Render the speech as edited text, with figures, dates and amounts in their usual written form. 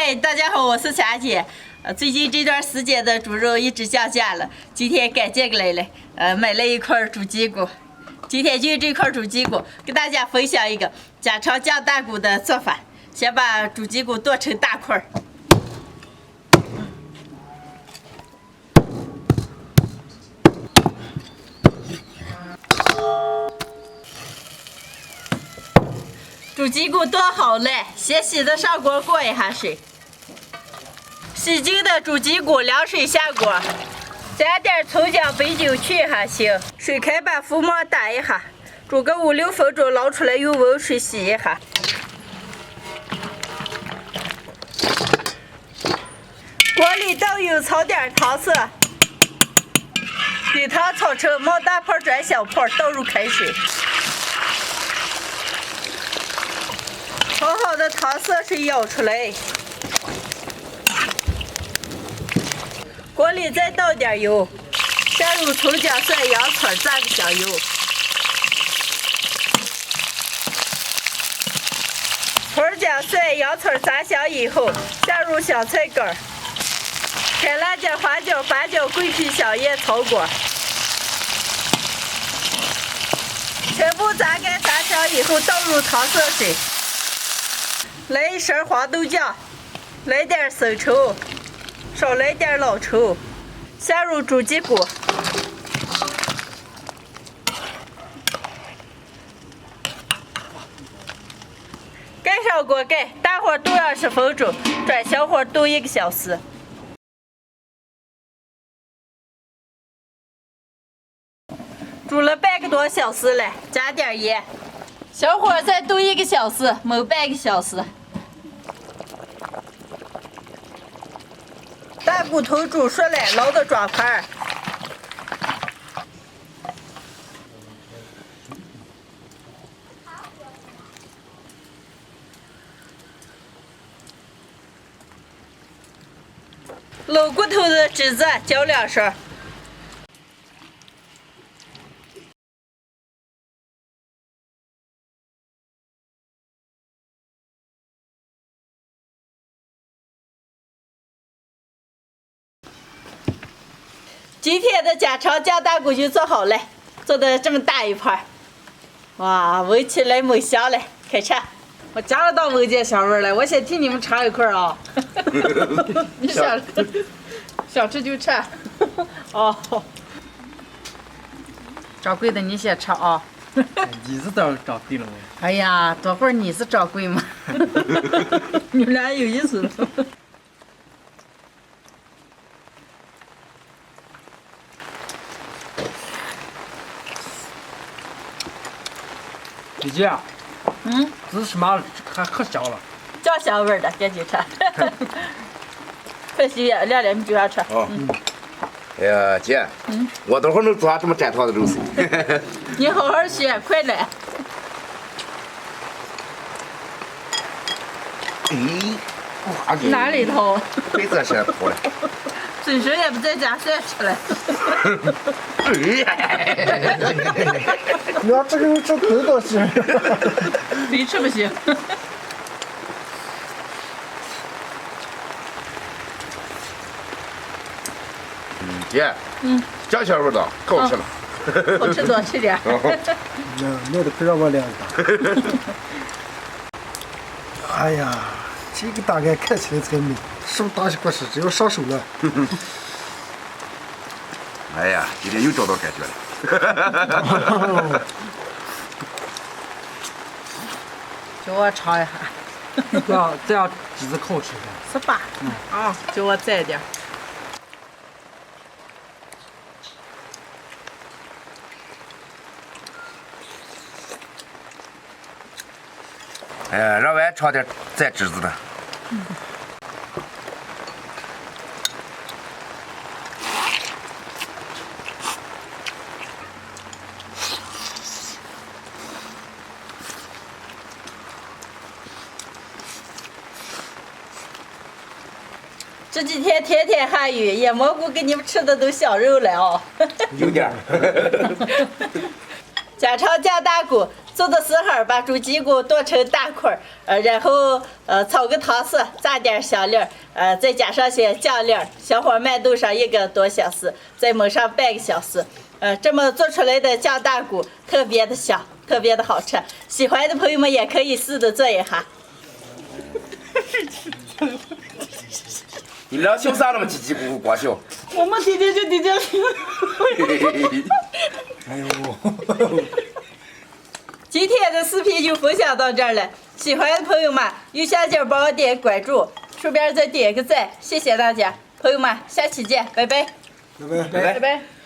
嗨，大家好，我是霞姐。最近这段时间的猪肉一直降价了，今天赶进来了，买了一块猪脊骨。今天就用这块猪脊骨跟大家分享一个家常酱大骨的做法。先把猪脊骨剁成大块。猪脊骨剁好了，先洗的上锅过一下水。洗净的猪脊骨凉水下锅，加点葱姜白酒去一下腥，水开把浮沫打一下，煮个5、6分钟，捞出来用温水洗一下。锅里倒油，炒点糖色，给糖炒成冒大泡转小泡，倒入开水。炒好的糖色水舀出来，锅里再倒点油，下入葱姜蒜洋葱，炸个香油。葱姜蒜洋葱炸香以后，下入香菜根、干辣椒、花椒、八角、桂皮、香叶、草果，全部炸干炸香以后，倒入糖色水。来一勺黄豆酱，来点生抽，少来点老抽，下入猪脊骨，盖上锅盖，大火炖20分钟，转小火炖1个小时。煮了半个多小时了，加点盐，小火再炖1个小时，焖半个小时。大骨头煮熟了，捞到装盘。卤骨头的汁子浇2勺。今天的家常酱大骨就做好了，做的这么大一盘，哇，闻起来猛香嘞！开吃。我加了到闻见香味了，我先替你们尝一块啊。你想吃就吃。哦。掌柜的，你先吃啊。你是掌柜了吗？哎呀，多会儿你是掌柜吗？你们俩有意思了。李姐，这是什么？还可香了。酱香味的，赶紧吃。快洗亮亮，你就要吃。哦。哎呀，姐，我等会儿能做这么蘸糖的肉丝。你好好学，快来。哎，哪里头？亏这些头了。嘴唇也不在家涮吃了。你要这个这头倒是。没吃不行。姐，酱香味道，可好吃了。好吃多吃点。那都快让我凉了。哎呀，这个大概看起来才美，是不是大西瓜是只要上手了？哎呀，今天又找到感觉了。叫我尝一下。这样几子好吃的。是吧？啊，叫我再点。哎呀，让俺尝点蘸汁子的。这几天天天下雨，野蘑菇给你们吃的都香肉了哦。有点儿。家常酱大骨做的时候把猪脊骨剁成大块儿，然后炒个汤色，炸点香料，再加上些酱料，小火慢炖上1个多小时，再焖上半个小时。这么做出来的酱大骨特别的香，特别的好吃。喜欢的朋友们也可以试着做一下。你俩笑啥那么叽叽咕咕光笑？我们弟弟就弟弟。哎呦，今天的视频就分享到这儿了，喜欢的朋友们右下角帮我点关注，顺便再点个赞，谢谢大家，朋友们，下期见，拜拜。拜拜。拜拜拜拜。